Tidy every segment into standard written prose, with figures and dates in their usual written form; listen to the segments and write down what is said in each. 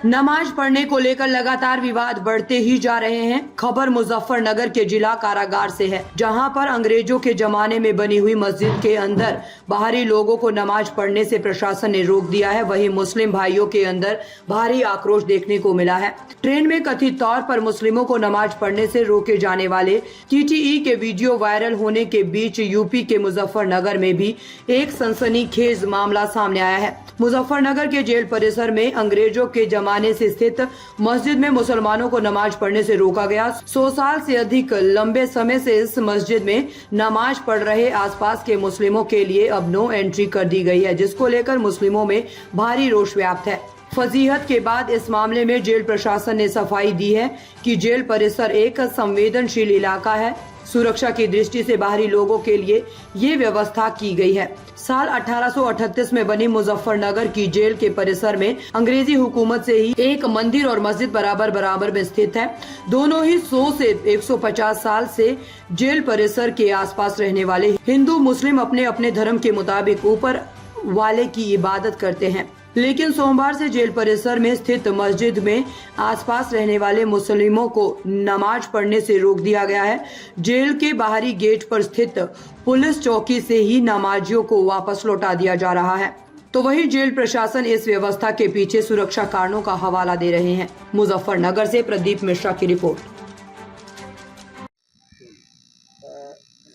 नमाज पढ़ने को लेकर लगातार विवाद बढ़ते ही जा रहे हैं। खबर मुजफ्फरनगर के जिला कारागार से है, जहां पर अंग्रेजों के जमाने में बनी हुई मस्जिद के अंदर बाहरी लोगों को नमाज पढ़ने से प्रशासन ने रोक दिया है। वहीं मुस्लिम भाइयों के अंदर भारी आक्रोश देखने को मिला है। ट्रेन में कथित तौर पर मुस्लिमों को नमाज पढ़ने से रोके जाने वाले टीटीई के वीडियो वायरल होने के बीच यूपी के मुजफ्फरनगर में भी एक सनसनीखेज मामला सामने आया है। मुजफ्फरनगर के जेल परिसर में अंग्रेजों के जमाने से स्थित मस्जिद में मुसलमानों को नमाज पढ़ने से रोका गया। 100 साल से अधिक लंबे समय से इस मस्जिद में नमाज पढ़ रहे आसपास के मुस्लिमों के लिए अब नो एंट्री कर दी गई है, जिसको लेकर मुस्लिमों में भारी रोष व्याप्त है। फजीहत के बाद इस मामले में जेल प्रशासन ने सफाई दी है कि जेल परिसर एक संवेदनशील इलाका है। सुरक्षा की दृष्टि से बाहरी लोगों के लिए ये व्यवस्था की गई है। साल 1838 में बनी मुजफ्फरनगर की जेल के परिसर में अंग्रेजी हुकूमत से ही एक मंदिर और मस्जिद बराबर में स्थित है। दोनों ही 100 से 150 साल से जेल परिसर के आसपास रहने वाले हिंदू मुस्लिम अपने अपने धर्म के मुताबिक ऊपर वाले की इबादत करते हैं, लेकिन सोमवार से जेल परिसर में स्थित मस्जिद में आसपास रहने वाले मुस्लिमों को नमाज पढ़ने से रोक दिया गया है। जेल के बाहरी गेट पर स्थित पुलिस चौकी से ही नमाजियों को वापस लौटा दिया जा रहा है। तो वहीं जेल प्रशासन इस व्यवस्था के पीछे सुरक्षा कारणों का हवाला दे रहे हैं। मुजफ्फरनगर से प्रदीप मिश्रा की रिपोर्ट।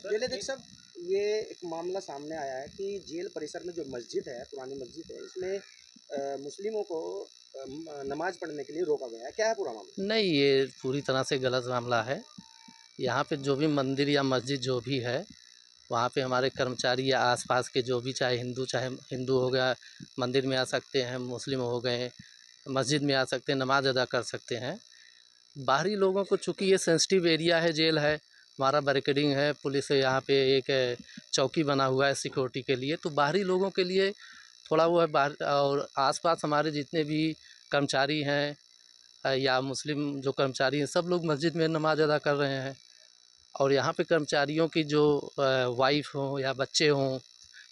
जेल अधीक्षक साहब, ये एक मामला सामने आया है कि जेल परिसर में जो मस्जिद है, पुरानी मस्जिद है, इसमें मुस्लिमों को नमाज पढ़ने के लिए रोका गया है। क्या है पूरा मामला? नहीं, ये पूरी तरह से गलत मामला है। यहाँ पे जो भी मंदिर या मस्जिद जो भी है, वहाँ पे हमारे कर्मचारी या आसपास के जो भी, चाहे हिंदू हो गया, मंदिर में आ सकते हैं, मुस्लिम हो गए मस्जिद में आ सकते हैं, नमाज अदा कर सकते हैं। बाहरी लोगों को, चूँकि ये सेंसिटिव एरिया है, जेल है, हमारा बैरिकेडिंग है, पुलिस है, यहाँ पे एक चौकी बना हुआ है सिक्योरिटी के लिए, तो बाहरी लोगों के लिए थोड़ा वो है। बाहर और आसपास हमारे जितने भी कर्मचारी हैं या मुस्लिम जो कर्मचारी हैं, सब लोग मस्जिद में नमाज अदा कर रहे हैं। और यहाँ पे कर्मचारियों की जो वाइफ हों या बच्चे हों,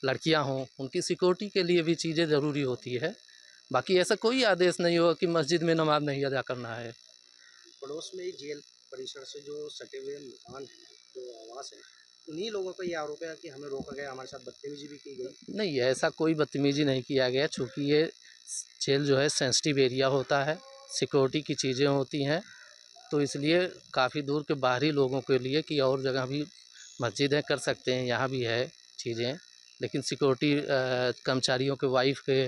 लड़कियाँ हों, उनकी सिक्योरिटी के लिए भी चीज़ें ज़रूरी होती है। बाकी ऐसा कोई आदेश नहीं होगा कि मस्जिद में नमाज नहीं अदा करना है। पड़ोस में ही जेल परिसर से जो सटे हुए मकान हैं, जो आवास है, उन्हीं लोगों पर यह आरोप है कि हमें रोका गया, हमारे साथ बदतमीजी भी की गई। नहीं, ऐसा कोई बदतमीजी नहीं किया गया, चूँकि ये जेल जो है सेंसिटिव एरिया होता है, सिक्योरिटी की चीज़ें होती हैं, तो इसलिए काफ़ी दूर के बाहरी लोगों के लिए कि और जगह भी मस्जिदें कर सकते हैं, यहाँ भी है चीज़ें, लेकिन सिक्योरिटी कर्मचारियों के वाइफ के,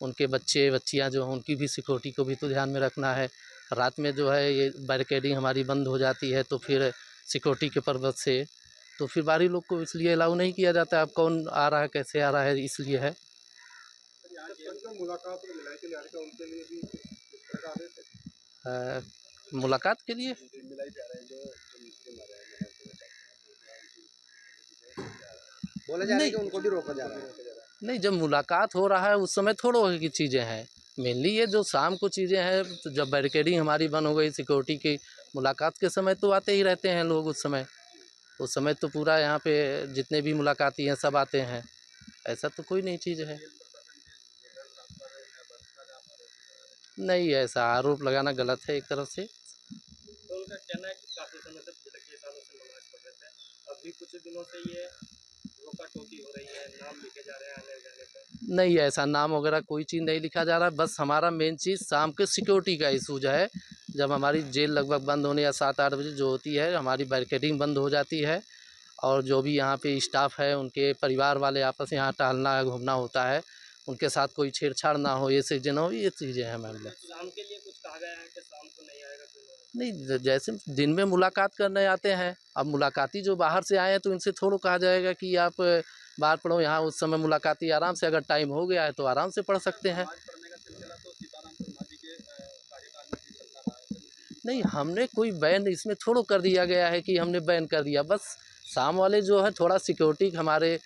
उनके बच्चे बच्चियाँ जो हैं, उनकी भी सिक्योरिटी को भी तो ध्यान में रखना है। रात में जो है ये बैरिकेडिंग हमारी बंद हो जाती है, तो फिर सिक्योरिटी के पर्पज़ से तो फिर बाहरी लोग को इसलिए अलाउ नहीं किया जाता। अब कौन आ रहा है, कैसे आ रहा है, इसलिए है। मुलाकात के लिए बोला जा रहा है कि उनको भी रोका जा रहा है। नहीं, जब मुलाकात हो रहा है उस समय थोड़ा की चीज़ें हैं। मेनली ये जो शाम को चीज़ें हैं, तो जब बैरिकेडिंग हमारी बंद हो गई सिक्योरिटी की, मुलाकात के समय तो आते ही रहते हैं लोग। उस समय तो पूरा यहाँ पे जितने भी मुलाकाती हैं सब आते हैं, ऐसा तो कोई नई चीज़ है। नहीं, ऐसा आरोप लगाना गलत है एक तरफ से। तो उनका कहना है कि काफ़ी समय से, पिछले कई सालों से नमाज पढ़ रहे थे, अभी कुछ दिनों से ये रोका टोकी हो रही है, नाम लिखे जा रहे हैं आने जाने पर। नहीं, ऐसा नाम वगैरह कोई चीज़ नहीं लिखा जा रहा है। बस हमारा मेन चीज़ शाम के सिक्योरिटी का इशूज है। जब हमारी जेल लगभग बंद होने या 7-8 बजे जो होती है, हमारी बैरिकेडिंग बंद हो जाती है, और जो भी यहाँ पे स्टाफ है, उनके परिवार वाले आपस में यहाँ टहलना घूमना होता है, उनके साथ कोई छेड़छाड़ ना हो, ये चीज़ें ना हो, ये चीज़ें हैं मामला। शाम के लिए कुछ कहा गया है कि शाम को नहीं आएगा कोई लोग? नहीं, जैसे दिन में मुलाकात करने आते हैं, अब मुलाकाती जो बाहर से आए हैं तो इनसे थोड़ा कहा जाएगा कि आप बाहर पढ़ो। यहाँ उस समय मुलाकाती आराम से, अगर टाइम हो गया है तो आराम से पढ़ सकते हैं। नहीं, हमने कोई बैन इसमें थोड़ा कर दिया गया है कि हमने बैन कर दिया। बस शाम वाले जो है थोड़ा सिक्योरिटी, हमारे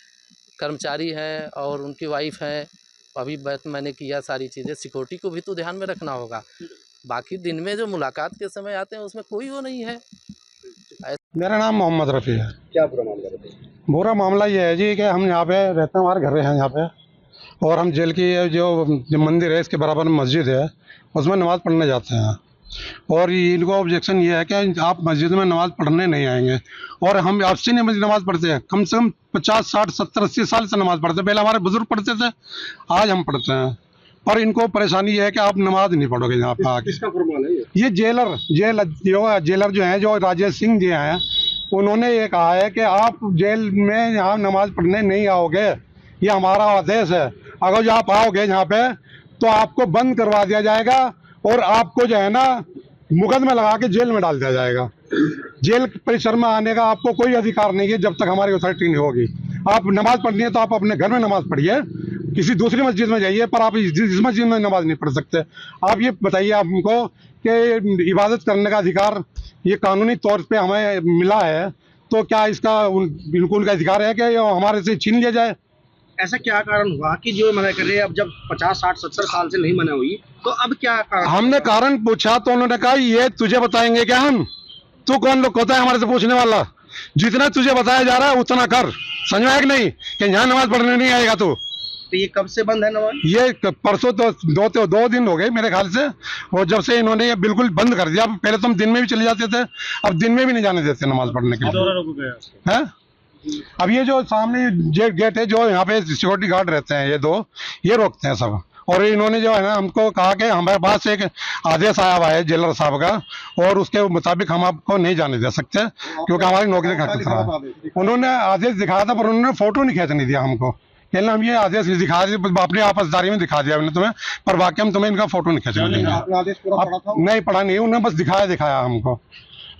कर्मचारी हैं और उनकी वाइफ हैं, अभी मैंने किया सारी चीज़ें, सिक्योरिटी को भी तो ध्यान में रखना होगा। बाकी दिन में जो मुलाकात के समय आते हैं उसमें कोई वो नहीं है। मेरा नाम मोहम्मद रफ़ी है। क्या पूरा मामला बताइए? बुरा मामला ये है जी कि हम यहाँ पे रहते हैं, हमारे घर हैं यहाँ पे, और हम जेल की जो मंदिर है इसके बराबर में मस्जिद है, उसमें नमाज़ पढ़ने जाते हैं। और इनको ऑब्जेक्शन ये है कि आप मस्जिद में नमाज़ पढ़ने नहीं आएंगे। और हम आपसे नहीं नमाज़ पढ़ते हैं, कम से कम 50, 60, 70, 80 साल से नमाज़ पढ़ते हैं। पहले हमारे बुजुर्ग पढ़ते थे, आज हम पढ़ते हैं। पर इनको परेशानी ये है कि आप नमाज नहीं पढ़ोगे यहाँ पे आके। किसका फरमान है ये जेलर जो हैं, जो राजेश सिंह जी हैं, उन्होंने ये कहा है कि आप जेल में यहाँ नमाज पढ़ने नहीं आओगे, ये हमारा आदेश है। अगर जो आप आओगे यहाँ पे तो आपको बंद करवा दिया जाएगा और आपको जो है ना मुकदमा लगा के जेल में डाल दिया जाएगा। जेल परिसर में आने का आपको कोई अधिकार नहीं है जब तक हमारी अथॉरिटी नहीं होगी। आप नमाज पढ़नी है तो आप अपने घर में नमाज पढ़िए, किसी दूसरी मस्जिद में जाइए, पर आप इस मस्जिद में नमाज नहीं पढ़ सकते। आप ये बताइए हमको कि इबादत करने का अधिकार ये कानूनी तौर पे हमें मिला है, तो क्या इसका बिल्कुल उनका अधिकार है कि ये हमारे से छीन लिया जाए? ऐसा क्या कारण हुआ कि जो मना कर रहे हैं, अब जब 50, 60, 70 साल से नहीं मना हुई तो अब क्या कारण? हमने कारण पूछा तो उन्होंने कहा ये तुझे बताएंगे क्या हम, तू कौन लोग होता है हमारे से पूछने वाला, जितना तुझे बताया जा रहा है उतना कर। समझ में आया कि नहीं कि यहाँ नमाज पढ़ने नहीं आएगा तू। तो ये कब से बंद है नमाज? ये परसों तो दो दिन हो गए मेरे ख्याल से, और जब से इन्होंने ये बिल्कुल बंद कर दिया। पहले तो हम दिन में भी चले जाते थे, अब दिन में भी नहीं जाने देते नमाज पढ़ने के लिए। है अब ये जो सामने गेट है, जो यहाँ पे सिक्योरिटी गार्ड रहते हैं, ये दो ये रोकते हैं सब। और इन्होंने जो है ना हमको कहा कि हमारे पास एक आदेश आया हुआ है जेलर साहब का, और उसके मुताबिक हम आपको नहीं जाने दे सकते क्योंकि हमारी नौकरी का खतरा है। उन्होंने आदेश दिखाया था पर उन्होंने फोटो नहीं खींचने दिया हमको। कहना हम ये आदेश नहीं दिखा दिए, अपनी आपसदारी में दिखा दिया हमने तुम्हें, पर वाकई हम तुम्हें इनका फोटो नहीं खींचने देंगे। नहीं पढ़ा नहीं, उन्होंने बस दिखाया हमको।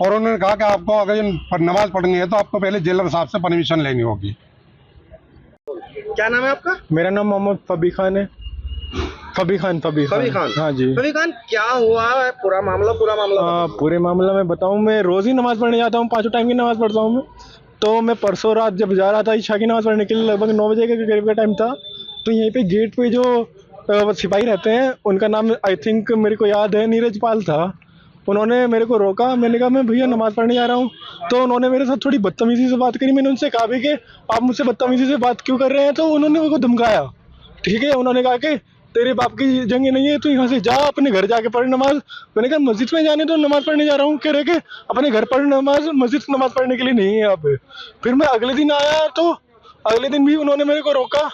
और उन्होंने कहा कि आपको अगर नमाज पढ़नी है तो आपको पहले जेलर साहब से परमिशन लेनी होगी। क्या नाम है आपका? मेरा नाम मोहम्मद फबी खान है। फबी खान। हाँ जी। फबी खान, क्या हुआ है पूरा मामला? पूरे मामला में बताऊं, मैं रोज ही नमाज पढ़ने जाता हूँ, 5 टाइम की नमाज पढ़ता हूँ मैं। तो मैं परसों रात जब जा रहा था ईशा की नमाज पढ़ने के लिए, लगभग 9 बजे के करीब का टाइम था, तो यहीं पे गेट पे जो सिपाही रहते हैं, उनका नाम आई थिंक मेरे को याद है नीरज पाल था। उन्होंने मेरे को रोका, मैंने कहा मैं भैया नमाज़ पढ़ने जा रहा हूँ। तो उन्होंने मेरे साथ थोड़ी बदतमीज़ी से बात करी। मैंने उनसे कहा भी कि आप मुझसे बदतमीज़ी से बात क्यों कर रहे हैं, तो उन्होंने मेरे को धमकाया। ठीक है, उन्होंने कहा कि तेरे बाप की जंग नहीं है, तू यहाँ से जा, अपने घर जाके पढ़ नमाज। मैंने कहा मस्जिद में जाने तो नमाज़ पढ़ने जा रहा हूँ। कह रहे कि अपने घर पढ़ नमाज, मस्जिद नमाज़ पढ़ने के लिए नहीं है यहाँ पे। फिर मैं अगले दिन आया तो अगले दिन भी उन्होंने मेरे को रोका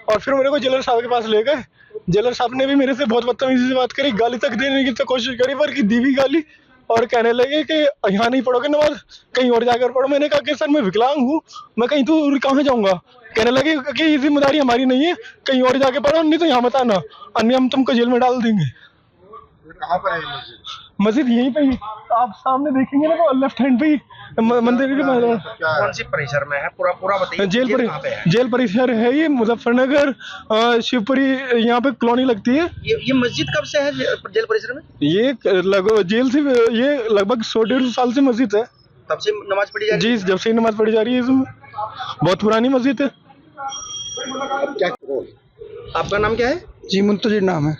और फिर मेरे को जेलर साहब के पास ले गए। जेलर साहब ने भी मेरे से बहुत बदतमीज़ी से बात करी, गाली तक देने की तो कोशिश करी, पर की दी भी गाली। और कहने लगे कि यहाँ नहीं पढ़ोगे नमाज, कहीं और जाकर पढ़ो। मैंने कहा कि सर मैं विकलांग हूँ, मैं कहीं दूर कहाँ जाऊँगा। कहने लगे कि ये जिम्मेदारी हमारी नहीं है, कहीं और जाके पढ़ो, नहीं तो यहाँ मत आना, अन्य हम तुमको जेल में डाल देंगे। कहाँ पर है मस्जिद यहीं पे ही, आप सामने देखेंगे ना तो लेफ्ट हैंड पे ही मंदिर के। कौन सी परिसर में है? पूरा बताइए। जेल परिसर है ये, मुजफ्फरनगर शिवपुरी, यहाँ पे कॉलोनी लगती है। ये मस्जिद कब से है जेल परिसर में? ये जेल से ये लगभग 100-150 साल से मस्जिद है। तब से नमाज पढ़ी जा रही है? जी, जब से नमाज पढ़ी जा रही है इसमें। बहुत पुरानी मस्जिद है। क्या आपका नाम क्या है? जी मुंतजिर नाम है।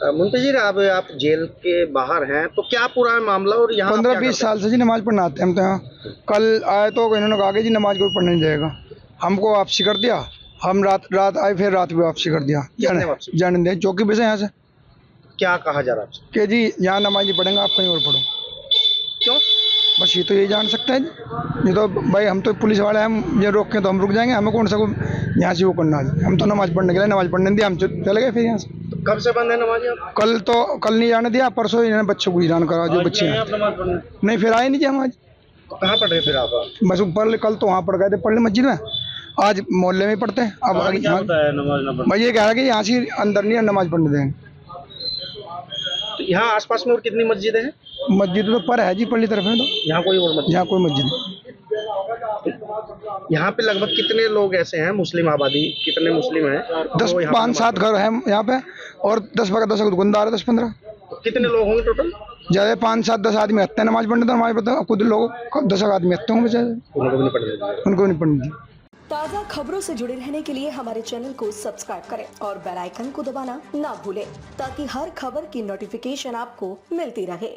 मुंतजिर, आप जेल के बाहर हैं, तो क्या पूरा मामला? और यहाँ 15-20 साल से जी नमाज पढ़ने आते हैं हम तो यहाँ। कल आए तो इन्होंने कहा कि जी नमाज कोई पढ़ने नहीं जाएगा, हमको वापसी कर दिया। हम रात आए, फिर रात भी वापसी कर दिया। जाने दें चौकी पे से यहाँ से। क्या कहा जा रहा है आपसे? कि जी यहाँ नमाज नहीं पढ़ेंगे, आप कहीं और पढ़ो। क्यों? बस ये तो ये जान सकता है जी। ये तो भाई हम तो पुलिस वाले हैं, हम ये रोक के तो हम रुक जाएंगे, हमें कौन सा को यहाँ से वो करना है। हम तो नमाज पढ़ने के लिए नमाज पढ़ने दिया, हम चले गए फिर यहाँ से। तो कब से बंद है नमाज? कल नहीं जाने दिया, परसों इन्होंने बच्चों को जान करा, जो बच्चे नहीं फिर आए नहीं जी हम आज। तो कहाँ पढ़ रहे फिर आप? बस ऊपर कल तो वहाँ पढ़ गए थे पढ़ने मस्जिद में, आज मोहल्ले में पढ़ते हैं। अब भाई ये कह रहा है कि यहाँ से अंदर नहीं नमाज पढ़ने देंगे। तो यहाँ आसपास में और कितनी मस्जिदें हैं? मस्जिद तो पर है जी, पल्ली तरफ में। तो यहाँ कोई और मस्जिद? यहाँ कोई मस्जिद नहीं। यहाँ पे लगभग कितने लोग ऐसे हैं, मुस्लिम आबादी कितने मुस्लिम हैं? 5-7 घर हैं यहाँ पे, और 10 दुकानदार है, 10-15। कितने लोग होंगे टोटल? ज़्यादा 5-7-10 आदमी आते हैं नमाज पढ़ने, तो हमारे पता खुद लोग 10 आदमी आते होंगे बेचारे, उनको नहीं पढ़ने दी। ताज़ा खबरों से जुड़े रहने के लिए हमारे चैनल को सब्सक्राइब करें और बेल आइकन को दबाना ना भूलें, ताकि हर खबर की नोटिफिकेशन आपको मिलती रहे।